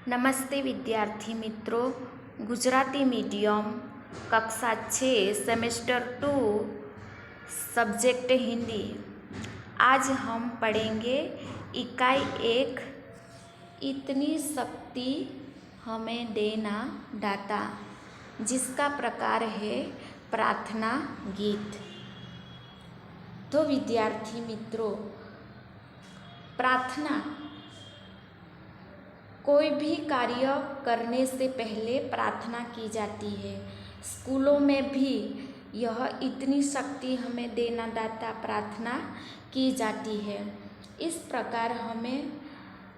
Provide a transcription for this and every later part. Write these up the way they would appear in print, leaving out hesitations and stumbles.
नमस्ते विद्यार्थी मित्रों, गुजराती मीडियम कक्षा 6 सेमेस्टर 2 सब्जेक्ट हिंदी। आज हम पढ़ेंगे इकाई 1 इतनी शक्ति हमें देना दाता, जिसका प्रकार है प्रार्थना गीत। तो विद्यार्थी मित्रों, प्रार्थना कोई भी कार्य करने से पहले प्रार्थना की जाती है। स्कूलों में भी यह इतनी शक्ति हमें देना दाता प्रार्थना की जाती है। इस प्रकार हमें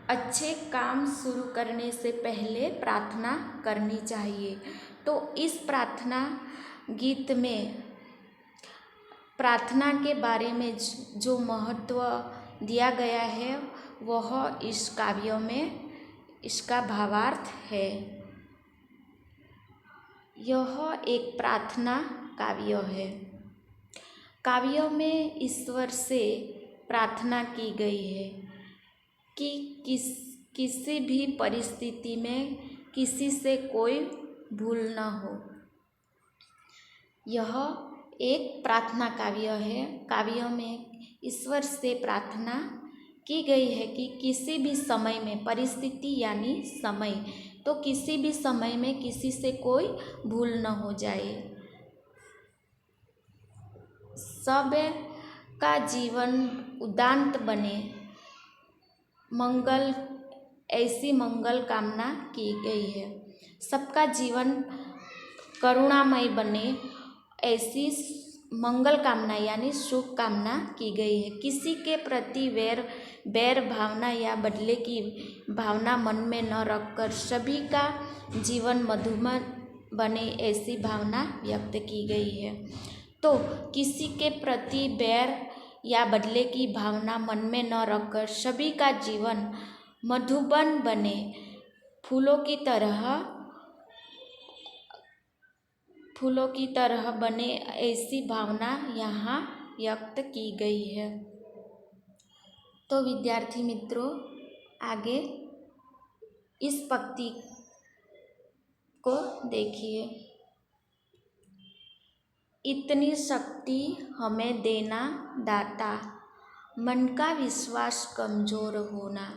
अच्छे काम शुरू करने से पहले प्रार्थना करनी चाहिए। तो इस प्रार्थना गीत में प्रार्थना के बारे में जो महत्व दिया गया है वह इस काव्य में इसका भावार्थ है। यह एक प्रार्थना काव्य है। काव्य में ईश्वर से प्रार्थना की गई है कि किसी भी परिस्थिति में किसी से कोई भूल न हो। यह एक प्रार्थना काव्य है। काव्य में ईश्वर से प्रार्थना की गई है कि किसी भी समय में, परिस्थिति यानी समय, तो किसी भी समय में किसी से कोई भूल न हो जाए। सब का जीवन उदांत बने, मंगल, ऐसी मंगल कामना की गई है। सबका जीवन करुणामय बने, ऐसी मंगल कामना यानी शुभ कामना की गई है। किसी के प्रति बैर भावना या बदले की भावना मन में न रखकर सभी का जीवन मधुमय बने, ऐसी भावना व्यक्त की गई है। तो किसी के प्रति बैर या बदले की भावना मन में न रखकर सभी का जीवन मधुबन बने, फूलों की तरह बने, ऐसी भावना यहाँ व्यक्त की गई है। तो विद्यार्थी मित्रों, आगे इस पंक्ति को देखिए। इतनी शक्ति हमें देना दाता, मन का विश्वास कमजोर होना,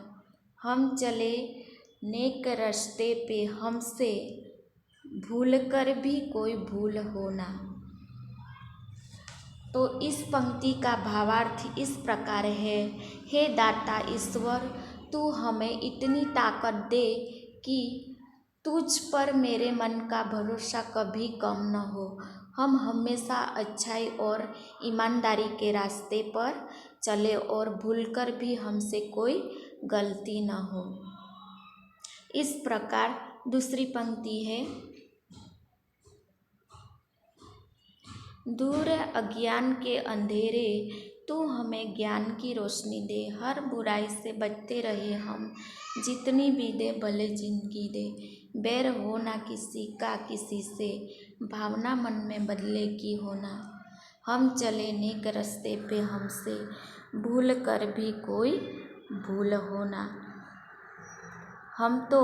हम चले नेक रास्ते पे, हमसे भूल कर भी कोई भूल होना। तो इस पंक्ति का भावार्थ इस प्रकार है। हे दाता ईश्वर, तू हमें इतनी ताकत दे कि तुझ पर मेरे मन का भरोसा कभी कम न हो। हम हमेशा अच्छाई और ईमानदारी के रास्ते पर चले और भूलकर भी हमसे कोई गलती न हो। इस प्रकार दूसरी पंक्ति है। दूर अज्ञान के अंधेरे, तू हमें ज्ञान की रोशनी दे, हर बुराई से बचते रहे हम, जितनी भी दे भले जिंदगी दे। बैर हो ना किसी का किसी से, भावना मन में बदले की होना, हम चले नेक रास्ते पे, हमसे भूल कर भी कोई भूल होना। हम तो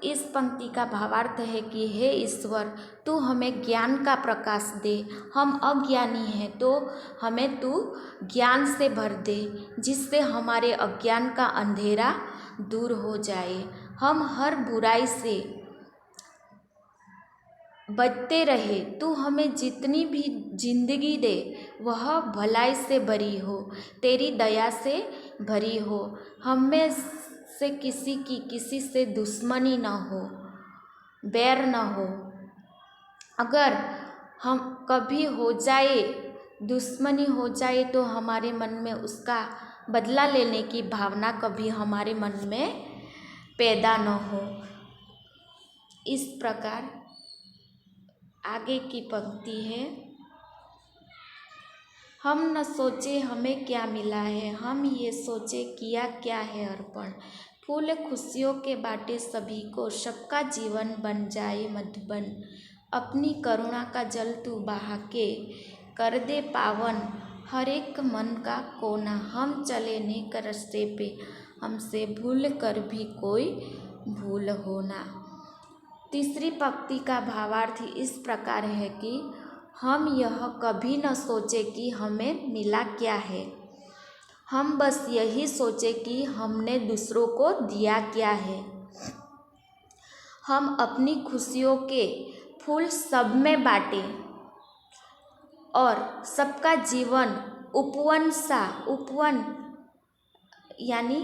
इस पंक्ति का भावार्थ है कि हे ईश्वर, तू हमें ज्ञान का प्रकाश दे। हम अज्ञानी हैं तो हमें तू ज्ञान से भर दे, जिससे हमारे अज्ञान का अंधेरा दूर हो जाए। हम हर बुराई से बचते रहे। तू हमें जितनी भी जिंदगी दे वह भलाई से भरी हो, तेरी दया से भरी हो। हमें से किसी से दुश्मनी न हो, बैर न हो। अगर हम कभी हो जाए, दुश्मनी हो जाए, तो हमारे मन में उसका बदला लेने की भावना कभी हमारे मन में पैदा न हो। इस प्रकार आगे की पंक्ति है। हम न सोचे हमें क्या मिला है, हम ये सोचे किया क्या है अर्पण। फूल खुशियों के बाटे सभी को, सबका जीवन बन जाए मधुबन। अपनी करुणा का जल तू बहा के, कर दे पावन हर एक मन का कोना। हम चले नेक रास्ते पे, हमसे भूल कर भी कोई भूल हो ना। तीसरी पंक्ति का भावार्थ इस प्रकार है कि हम यह कभी न सोचे कि हमें मिला क्या है, हम बस यही सोचे कि हमने दूसरों को दिया क्या है। हम अपनी खुशियों के फूल सब में बांटें और सबका जीवन उपवन यानी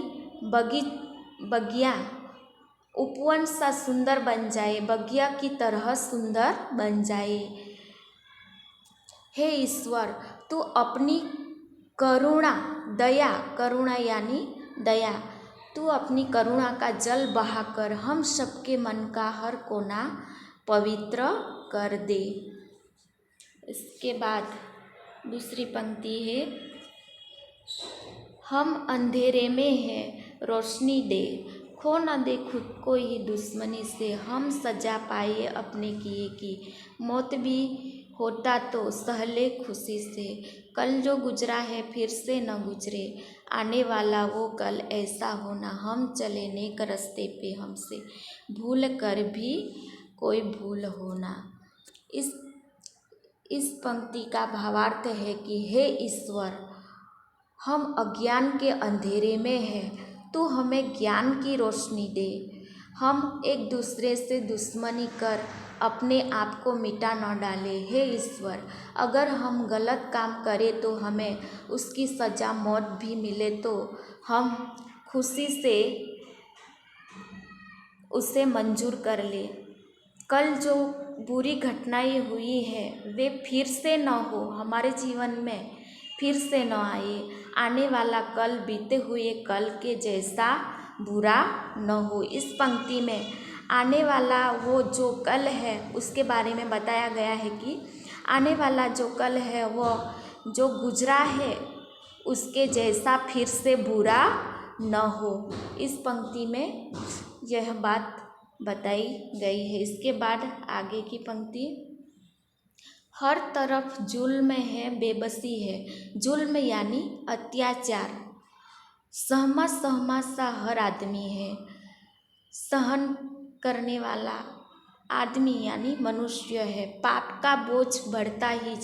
उपवन सा सुंदर बन जाए, बगिया की तरह सुंदर बन जाए। हे ईश्वर, तू अपनी करुणा यानी दया, तू अपनी करुणा का जल बहाकर हम सबके मन का हर कोना पवित्र कर दे। इसके बाद दूसरी पंक्ति है, हम अंधेरे में हैं रोशनी दे, खो न दे खुद को ही दुश्मनी से, हम सजा पाए अपने किए की, मौत भी होता तो सह ले खुशी से। कल जो गुजरा है फिर से न गुजरे, आने वाला वो कल ऐसा होना, हम चले नेक रास्ते पे हमसे भूल कर भी कोई भूल होना। इस पंक्ति का भावार्थ है कि हे ईश्वर, हम अज्ञान के अंधेरे में हैं, तू हमें ज्ञान की रोशनी दे। हम एक दूसरे से दुश्मनी कर अपने आप को मिटा न डाले। हे ईश्वर, अगर हम गलत काम करें तो हमें उसकी सज़ा मौत भी मिले तो हम खुशी से उसे मंजूर कर ले। कल जो बुरी घटनाएं हुई है वे फिर से न हो, हमारे जीवन में फिर से न आए, आने वाला कल बीते हुए कल के जैसा बुरा न हो। इस पंक्ति में आने वाला वो जो कल है उसके बारे में बताया गया है कि आने वाला जो कल है वो जो गुजरा है उसके जैसा फिर से बुरा न हो। इस पंक्ति में यह बात बताई गई है। इसके बाद आगे की पंक्ति, हर तरफ जुल्म है बेबसी है, जुल्म यानी अत्याचार, सहमा सा हर आदमी है, सहन करने वाला आदमी यानी मनुष्य है। पाप का बोझ बढ़ता ही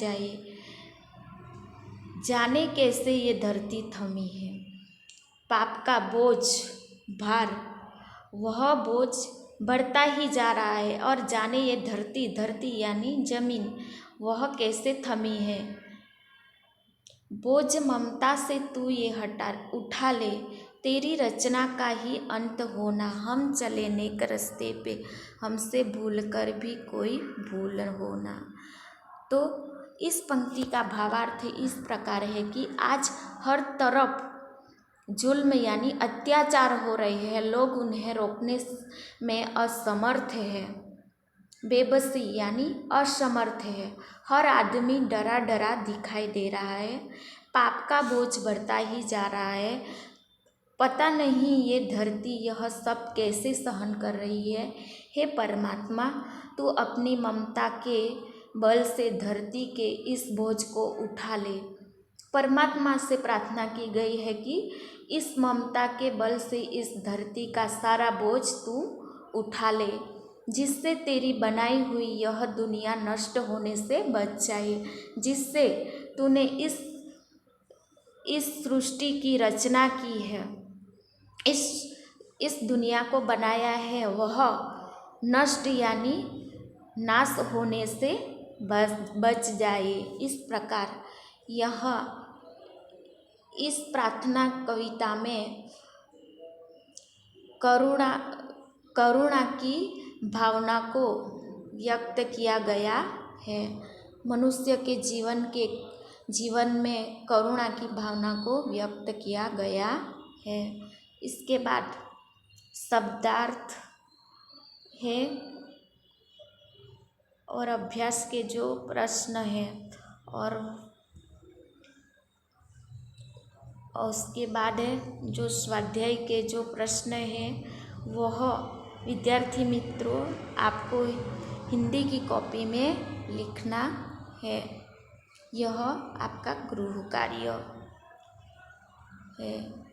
जाने कैसे ये धरती थमी है। पाप का बोझ भार, वह बोझ बढ़ता ही जा रहा है और जाने ये धरती यानी जमीन वह कैसे थमी है। बोझ ममता से तू ये उठा ले, तेरी रचना का ही अंत होना, हम चले नेक रास्ते पे हमसे भूल कर भी कोई भूल होना। तो इस पंक्ति का भावार्थ इस प्रकार है कि आज हर तरफ जुल्म यानी अत्याचार हो रहे हैं, लोग उन्हें रोकने में असमर्थ है। बेबसी यानी असमर्थ है, हर आदमी डरा दिखाई दे रहा है। पाप का बोझ बढ़ता ही जा रहा है, पता नहीं ये धरती यह सब कैसे सहन कर रही है। हे परमात्मा, तू अपनी ममता के बल से धरती के इस बोझ को उठा ले। परमात्मा से प्रार्थना की गई है कि इस ममता के बल से इस धरती का सारा बोझ तू उठा ले, जिससे तेरी बनाई हुई यह दुनिया नष्ट होने से बच जाए, जिससे तूने इस सृष्टि की रचना की है, इस दुनिया को बनाया है, वह नष्ट यानी नाश होने से बच जाए। इस प्रकार यह इस प्रार्थना कविता में करुणा की भावना को व्यक्त किया गया है। मनुष्य के जीवन में करुणा की भावना को व्यक्त किया गया है। इसके बाद शब्दार्थ है और अभ्यास के जो प्रश्न है और उसके बाद है जो स्वाध्याय के जो प्रश्न हैं वह विद्यार्थी मित्रों आपको हिंदी की कॉपी में लिखना है। यह आपका गृह कार्य है।